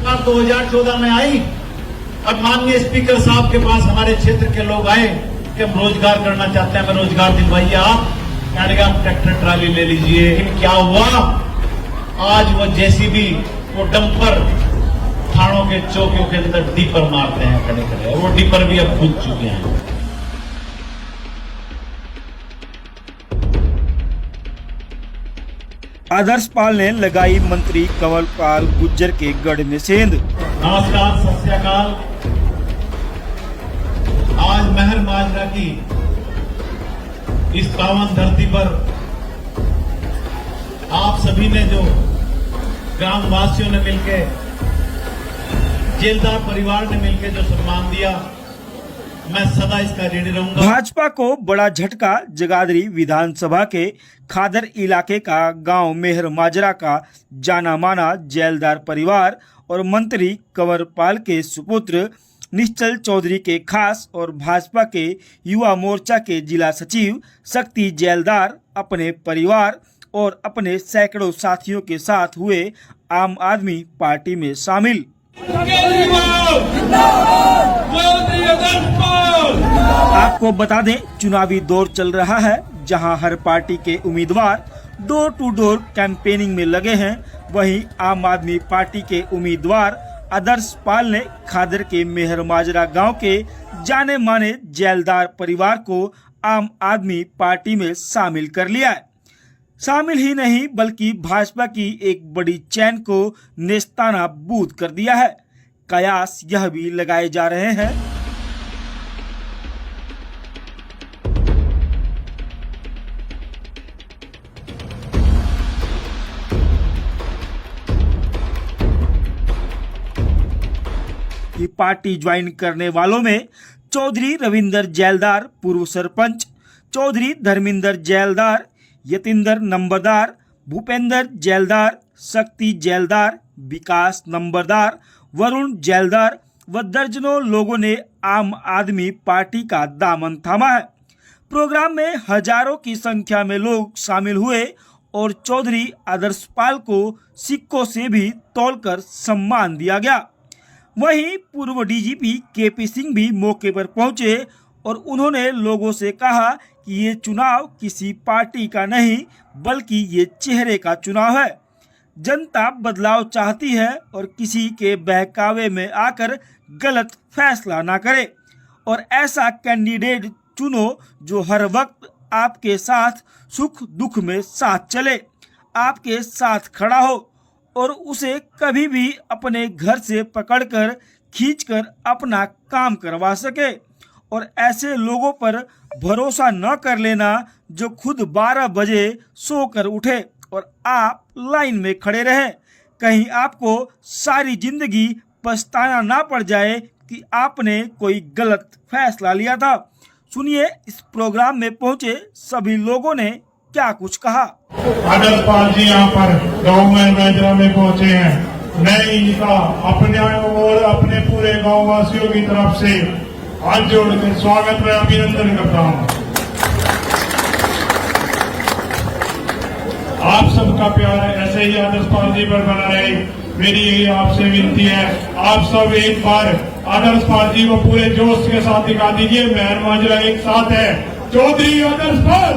सरकार 2014 में आई और माननीय स्पीकर साहब के पास हमारे क्षेत्र के लोग आए कि हम रोजगार करना चाहते हैं, हमें रोजगार दिलवाइए आप। कहने का आप ट्रैक्टर ट्राली ले लीजिए। लेकिन क्या हुआ, आज वो जेसीबी, वो डंपर थानों के चौकियों के अंदर डीपर मारते हैं खड़े खड़े, और वो डीपर भी अब खुद चुके हैं। आदर्श पाल ने लगाई मंत्री कंवरपाल गुर्जर के गढ़ में सेंध। नमस्कार, सत श्री अकाल। आज महर माजरा की इस पावन धरती पर आप सभी ने जो ग्राम वासियों ने मिलकर, जेलदार परिवार ने मिलकर जो सम्मान दिया, मैं सदा इसका ऋणी रहूंगा। भाजपा को बड़ा झटका। जगाधरी विधानसभा के खादर इलाके का गांव मेहर माजरा का जाना माना जेलदार परिवार और मंत्री कंवरपाल के सुपुत्र निश्चल चौधरी के खास और भाजपा के युवा मोर्चा के जिला सचिव शक्ति जेलदार अपने परिवार और अपने सैकड़ों साथियों के साथ हुए आम आदमी पार्टी में शामिल। आपको बता दें, चुनावी दौर चल रहा है, जहां हर पार्टी के उम्मीदवार डोर टू डोर कैंपेनिंग में लगे हैं। वहीं आम आदमी पार्टी के उम्मीदवार आदर्श पाल ने खादर के मेहर माजरा गांव के जाने माने जेलदार परिवार को आम आदमी पार्टी में शामिल कर लिया है। शामिल ही नहीं बल्कि भाजपा की एक बड़ी चैन को नेस्ताना बूद कर दिया है। कयास यह भी लगाए जा रहे हैं कि पार्टी ज्वाइन करने वालों में चौधरी रविंदर जेलदार पूर्व सरपंच, चौधरी धर्मिंदर जेलदार, यतिंदर नंबरदार, भूपेंद्र जेलदार, शक्ति जेलदार, विकास नंबरदार, वरुण जेलदार व दर्जनों लोगों ने आम आदमी पार्टी का दामन थामा है। प्रोग्राम में हजारों की संख्या में लोग शामिल हुए और चौधरी आदर्श पाल को सिक्कों से भी तौलकर सम्मान दिया गया। वहीं पूर्व डीजीपी केपी सिंह भी मौके पर पहुंचे और उन्होंने लोगों से कहा कि ये चुनाव किसी पार्टी का नहीं बल्कि ये चेहरे का चुनाव है। जनता बदलाव चाहती है और किसी के बहकावे में आकर गलत फैसला ना करे और ऐसा कैंडिडेट चुनो जो हर वक्त आपके साथ सुख दुख में साथ चले, आपके साथ खड़ा हो और उसे कभी भी अपने घर से पकड़कर खींचकर अपना काम करवा सके। और ऐसे लोगों पर भरोसा न कर लेना जो खुद 12 बजे सोकर उठे और आप लाइन में खड़े रहे। कहीं आपको सारी जिंदगी पछताना ना पड़ जाए कि आपने कोई गलत फैसला लिया था। सुनिए इस प्रोग्राम में पहुंचे सभी लोगों ने क्या कुछ कहा। आदर्श पाल जी यहाँ पर गाँव में माजरा में पहुंचे हैं। मैं इनका अपने और अपने पूरे गाँव वासियों की तरफ से हाथ जोड़कर स्वागत में अभिनंदन करता हूँ। आप सबका प्यार ऐसे ही आदर्श पाल जी पर बना रहे, मेरी यही आपसे विनती है। आप सब एक बार आदर्श पाल जी को पूरे जोश के साथ दिखा दीजिए। मेहर माजरा एक साथ है। चौधरी आदर्श पाल,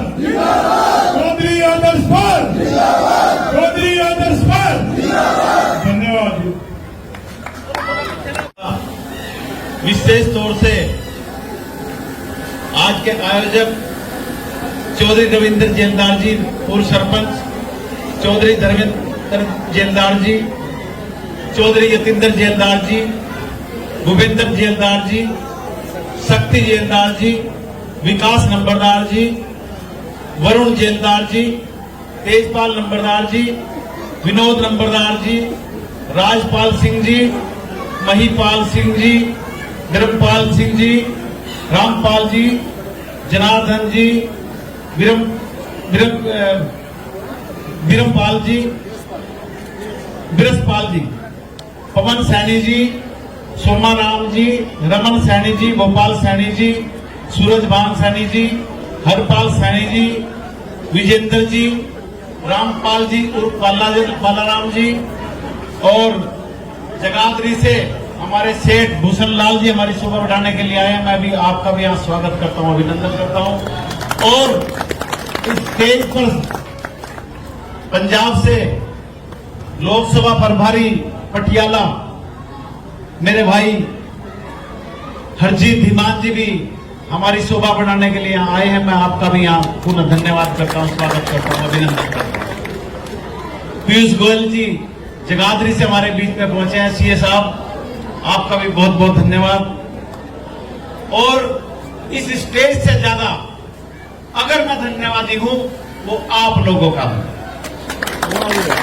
चौधरी आदर्श पाल, चौधरी आदर्श पाल। धन्यवाद। विशेष तौर से आज के आयोजक चौधरी रविंदर जेलदार जी पूर्व सरपंच, चौधरी धर्मेंद्र जेलदार जी, चौधरी यतिंदर जेलदार जी, भूपेंद्र जेलदार जी, शक्ति जेलदार जी, विकास नंबरदार जी, वरुण जेलदार जी, तेजपाल नंबरदार जी, विनोद नंबरदार जी, राजपाल सिंह जी, महीपाल सिंह जी, धर्मपाल सिंह जी, रामपाल जी, जनार्दन जी, विरमपाल जी, बिरसपाल जी, पवन सैनी जी, सोमा राम जी, रमन सैनी जी, गोपाल सैनी जी, सूरजभान सैनी जी, हरपाल सैनी जी, विजेंद्र जी, रामपाल जी उर्फ बालाराम जी और जगाधरी से हमारे सेठ भूषण लाल जी हमारी शोभा बढ़ाने के लिए आए हैं। मैं भी आपका भी यहाँ स्वागत करता हूँ, अभिनंदन करता हूँ। और इस स्टेज पर पंजाब से लोकसभा प्रभारी पटियाला मेरे भाई हरजीत धीमान जी भी हमारी शोभा बढ़ाने के लिए आए हैं। मैं आपका भी यहाँ पुनः धन्यवाद करता हूँ, स्वागत करता हूँ, अभिनंदन करता हूँ। पीयूष गोयल जी जगाधरी से हमारे बीच में पहुंचे हैं। सीए साहब, आपका भी बहुत बहुत धन्यवाद। और इस स्टेज से ज्यादा अगर मैं धन्यवादी हूं वो आप लोगों का हूं,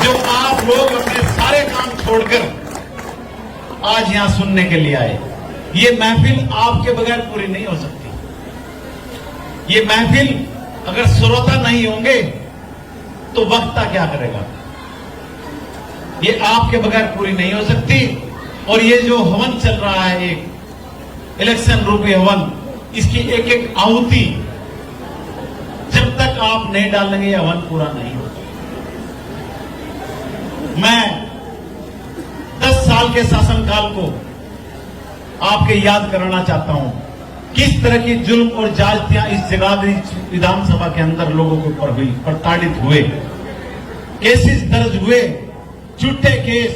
जो आप लोग अपने सारे काम छोड़कर आज यहां सुनने के लिए आए। ये महफिल आपके बगैर पूरी नहीं हो सकती। ये महफिल अगर श्रोता नहीं होंगे तो वक्ता क्या करेगा? ये आपके बगैर पूरी नहीं हो सकती। और ये जो हवन चल रहा है, एक इलेक्शन रूपी हवन, इसकी एक एक आहुति जब तक आप नहीं डालेंगे ये हवन पूरा नहीं होगा। मैं 10 साल के शासनकाल को आपके याद कराना चाहता हूं। किस तरह की जुल्म और जातियां इस जगाधरी विधानसभा के अंदर लोगों के ऊपर हुई, प्रताड़ित हुए, केसेस दर्ज हुए, झूठे केस।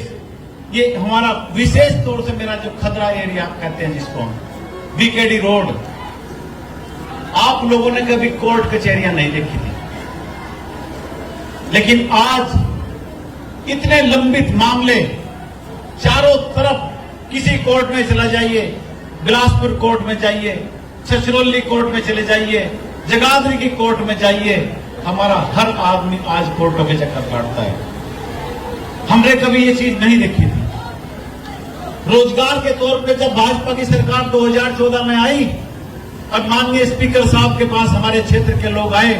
ये हमारा विशेष तौर से मेरा जो खतरा एरिया कहते हैं जिसको हम, बीकेडी रोड, आप लोगों ने कभी कोर्ट कचहरियां नहीं देखी थी, लेकिन आज इतने लंबित मामले चारों तरफ, किसी कोर्ट में चला जाइए, बिलासपुर कोर्ट में जाइए, छछरौली कोर्ट में चले जाइए, जगाधरी की कोर्ट में जाइए, हमारा हर आदमी आज कोर्टों के चक्कर काटता है। हमने कभी ये चीज नहीं देखी थी। रोजगार के तौर पे जब भाजपा की सरकार 2014 में आई और माननीय स्पीकर साहब के पास हमारे क्षेत्र के लोग आए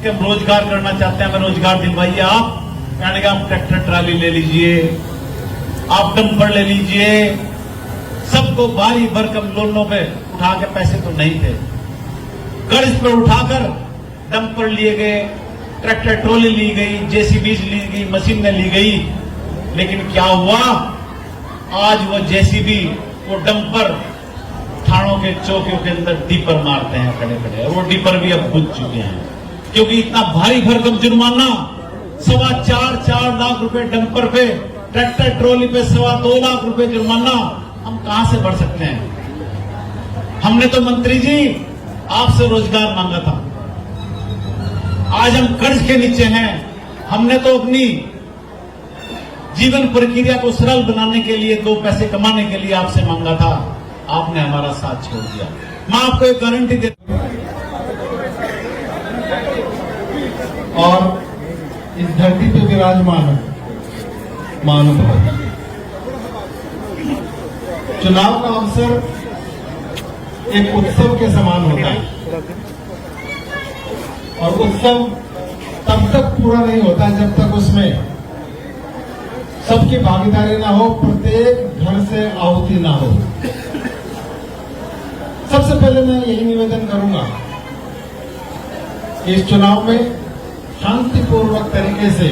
कि हम रोजगार करना चाहते हैं, हमें रोजगार दिलवाइए। आप कहने का आप ट्रैक्टर ट्राली ले लीजिए, आप डंपर ले लीजिए। सबको भारी भरकम लोनों पे उठा के, पैसे तो नहीं थे, कर्ज पर उठाकर डंपर लिए गए, ट्रैक्टर ट्रॉली ली गई, जेसीबी ली गई, मशीनें ली गई। लेकिन क्या हुआ? आज वो जेसीबी, वो डंपर थानों के चौकियों के अंदर डीपर मारते हैं खड़े खड़े, और वो डीपर भी अब बुझ चुके हैं, क्योंकि इतना भारी भरकम जुर्माना, 4.25 लाख रुपए डंपर पे, ट्रैक्टर ट्रॉली पे 2.25 लाख रुपए जुर्माना, हम कहां से भर सकते हैं? हमने तो मंत्री जी आपसे रोजगार मांगा था, आज हम कर्ज के नीचे हैं। हमने तो अपनी जीवन प्रक्रिया को सरल बनाने के लिए, 2 पैसे कमाने के लिए आपसे मांगा था, आपने हमारा साथ छोड़ दिया। मैं आपको एक गारंटी देता हूं, और इस धरती पे विराजमान महानुभाव, चुनाव का अवसर एक उत्सव के समान होता है, और उत्सव तब तक पूरा नहीं होता जब तक उसमें सबकी भागीदारी ना हो, प्रत्येक घर से आहुति ना हो। सबसे पहले मैं यही निवेदन करूंगा कि इस चुनाव में शांतिपूर्वक तरीके से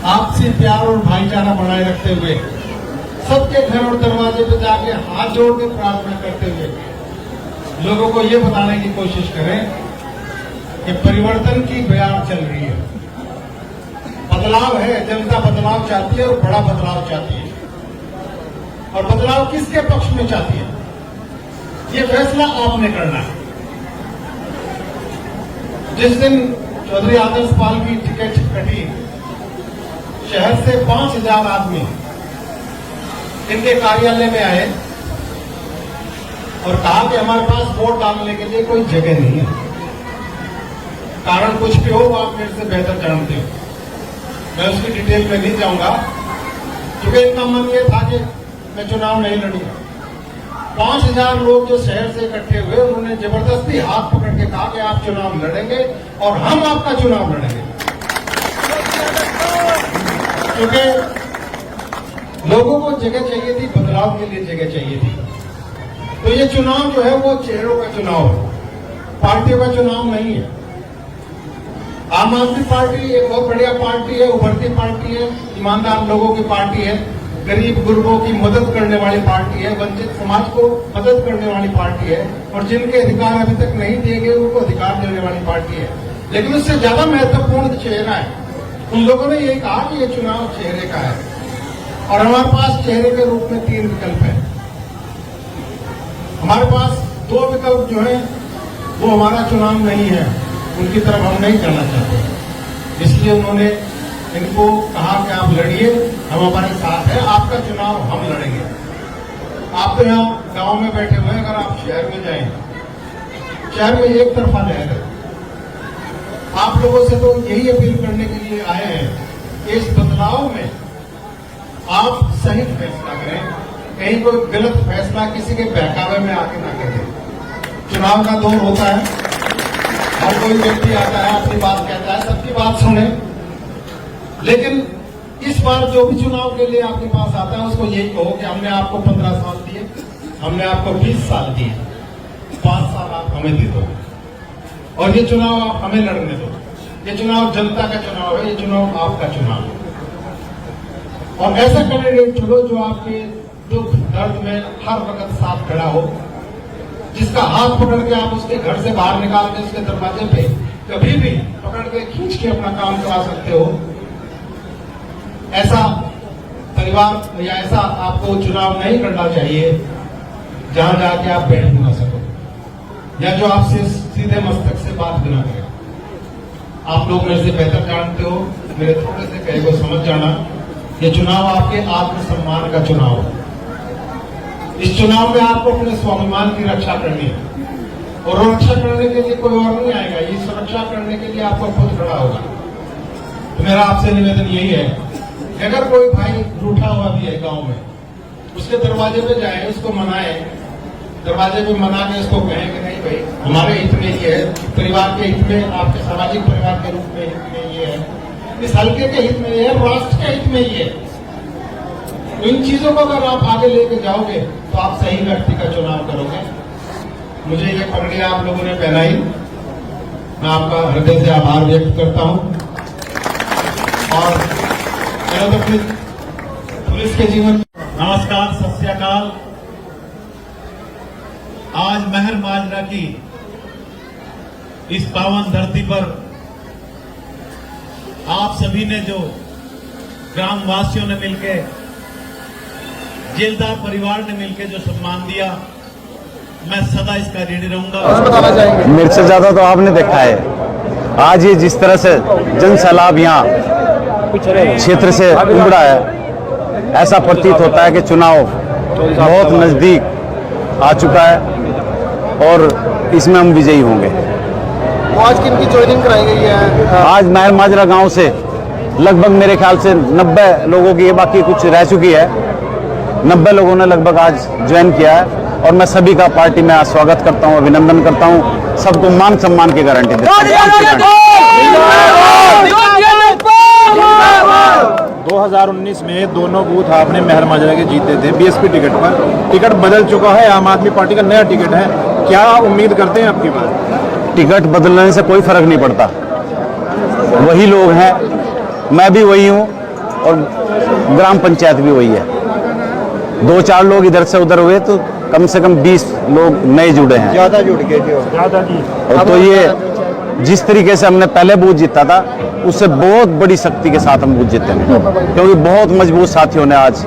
आपसी प्यार और भाईचारा बनाए रखते हुए, सबके घर और दरवाजे पर जाके हाथ जोड़ के प्रार्थना करते हुए लोगों को ये बताने की कोशिश करें कि परिवर्तन की बयार चल रही है, बदलाव है, जनता बदलाव चाहती है और बड़ा बदलाव चाहती है। और बदलाव किसके पक्ष में चाहती है, ये फैसला आपने करना है। जिस दिन चौधरी आदर्श पाल की टिकट कटी, शहर से 5,000 आदमी इनके कार्यालय में आए और कहा कि हमारे पास वोट डालने के लिए कोई जगह नहीं है। कारण कुछ भी हो, आप मेरे से बेहतर जानते हो, मैं उसकी डिटेल में नहीं जाऊंगा, क्योंकि इनका मन ये था कि मैं चुनाव नहीं लड़ूंगा। 5,000 लोग जो शहर से इकट्ठे हुए, उन्होंने जबरदस्ती हाथ पकड़ के कहा कि आप चुनाव लड़ेंगे और हम आपका चुनाव लड़ेंगे, क्योंकि लोगों को जगह चाहिए थी, बदलाव के लिए जगह चाहिए थी। तो ये चुनाव जो है वो चेहरों का चुनाव है, पार्टियों का चुनाव नहीं है। आम आदमी पार्टी एक बहुत बढ़िया पार्टी है, उभरती पार्टी है, ईमानदार लोगों की पार्टी है, गरीब गुरबों की मदद करने वाली पार्टी है, वंचित समाज को मदद करने वाली पार्टी है, और जिनके अधिकार अभी तक नहीं दिए गए उनको अधिकार देने वाली पार्टी है। लेकिन उससे ज्यादा महत्वपूर्ण चेहरा है। उन लोगों ने यही कहा कि ये चुनाव चेहरे का है, और हमारे पास चेहरे के रूप में 3 विकल्प है। हमारे पास 2 विकल्प जो है वो हमारा चुनाव नहीं है, उनकी तरफ हम नहीं जाना चाहते। इसलिए उन्होंने इनको कहा कि आप लड़िए, हम हमारे साथ हैं, आपका चुनाव हम लड़ेंगे। आप तो यहाँ गांव में बैठे हुए हैं, अगर आप शहर में जाएं, शहर में एक तरफा लहर है। आप लोगों से तो यही अपील करने के लिए आए हैं कि इस बदलाव में आप सही फैसला करें, कहीं कोई गलत फैसला किसी के बहकावे में आके ना करें। चुनाव का दौर होता है, हर कोई व्यक्ति आता है, अपनी बात कहता है, सबकी बात सुने, लेकिन इस बार जो भी चुनाव के लिए आपके पास आता है उसको यही कहो कि हमने आपको 15 साल दिए, हमने आपको 20 साल दिए, 5 साल आप हमें दे दो, और ये चुनाव आप हमें लड़ने दो। ये चुनाव जनता का चुनाव है, ये चुनाव आपका चुनाव है। और ऐसा कैंडिडेट चुनो जो आपके दुख दर्द में हर वक्त साथ खड़ा हो, जिसका हाथ पकड़ के आप उसके घर से बाहर निकाल के उसके दरवाजे पे कभी भी पकड़ के खींच के अपना काम करा सकते हो। ऐसा परिवार या ऐसा आपको चुनाव नहीं करना चाहिए जहां जाके आप बैठ भी ना सको, या जो आपसे सीधे मस्तक से भी ना करे। आप लोग मेरे से बेहतर जानते हो, मेरे थोड़े से कहे को समझ जाना। ये चुनाव आपके आत्मसम्मान का चुनाव है। इस चुनाव में आपको अपने स्वाभिमान की रक्षा करनी है, और रक्षा करने के लिए कोई और नहीं आएगा, ये सुरक्षा करने के लिए आपको खुद खड़ा होगा। तो मेरा आपसे निवेदन यही है कि अगर कोई भाई रूठा हुआ भी है गांव में, उसके दरवाजे पे जाए, उसको मनाए, दरवाजे पे मना के उसको कहें कि नहीं भाई हमारे हित में ये है, परिवार के हित में, आपके सामाजिक परिवार के रूप में हित में ये है, इस हल्के के हित में ये है, राष्ट्र के हित में ये है। तो इन चीजों को अगर आप आगे लेके जाओगे तो आप सही व्यक्ति का चुनाव करोगे। मुझे ये पगड़ी आप लोगों ने पहनाई, मैं आपका हृदय से आभार व्यक्त करता हूं। और मेरा तो पुलिस के जीवन। नमस्कार, सत श्री अकाल। आज महर माजरा की इस पावन धरती पर आप सभी ने जो ग्रामवासियों ने मिलकर, जेलदार परिवार ने मिलकर जो सम्मान दिया, मैं सदा इसका ऋणी रहूंगा। मेरे से ज्यादा तो आपने देखा है। आज ये जिस तरह से जन सैलाब यहाँ क्षेत्र से उमड़ा है, ऐसा प्रतीत होता है कि चुनाव बहुत नजदीक आ चुका है और इसमें हम विजयी होंगे। तो आज किन की ज्वाइनिंग कराई गई है? आज महर माजरा गांव से लगभग मेरे ख्याल से 90 लोगों की, बाकी कुछ रह चुकी है, 90 लोगों ने लगभग आज ज्वाइन किया है। और मैं सभी का पार्टी में स्वागत करता हूं, अभिनंदन करता हूं, सबको मान सम्मान की गारंटी देता हूं। 2019 में दोनों बूथ आपने महर माजरा के जीते थे बीएसपी टिकट पर। टिकट बदल चुका है, आम आदमी पार्टी का नया टिकट है, क्या उम्मीद करते हैं आपकी बात? टिकट बदलने से कोई फर्क नहीं पड़ता, वही लोग हैं, मैं भी वही हूं और ग्राम पंचायत भी वही है। 2-4 लोग इधर से उधर हुए तो कम से कम 20 लोग नए जुड़े हैं, ज्यादा जुड़ गए थे। और तो ये जिस तरीके से हमने पहले बूथ जीता था उससे बहुत बड़ी शक्ति के साथ हम बूथ जीते हैं, क्योंकि बहुत मजबूत साथियों ने आज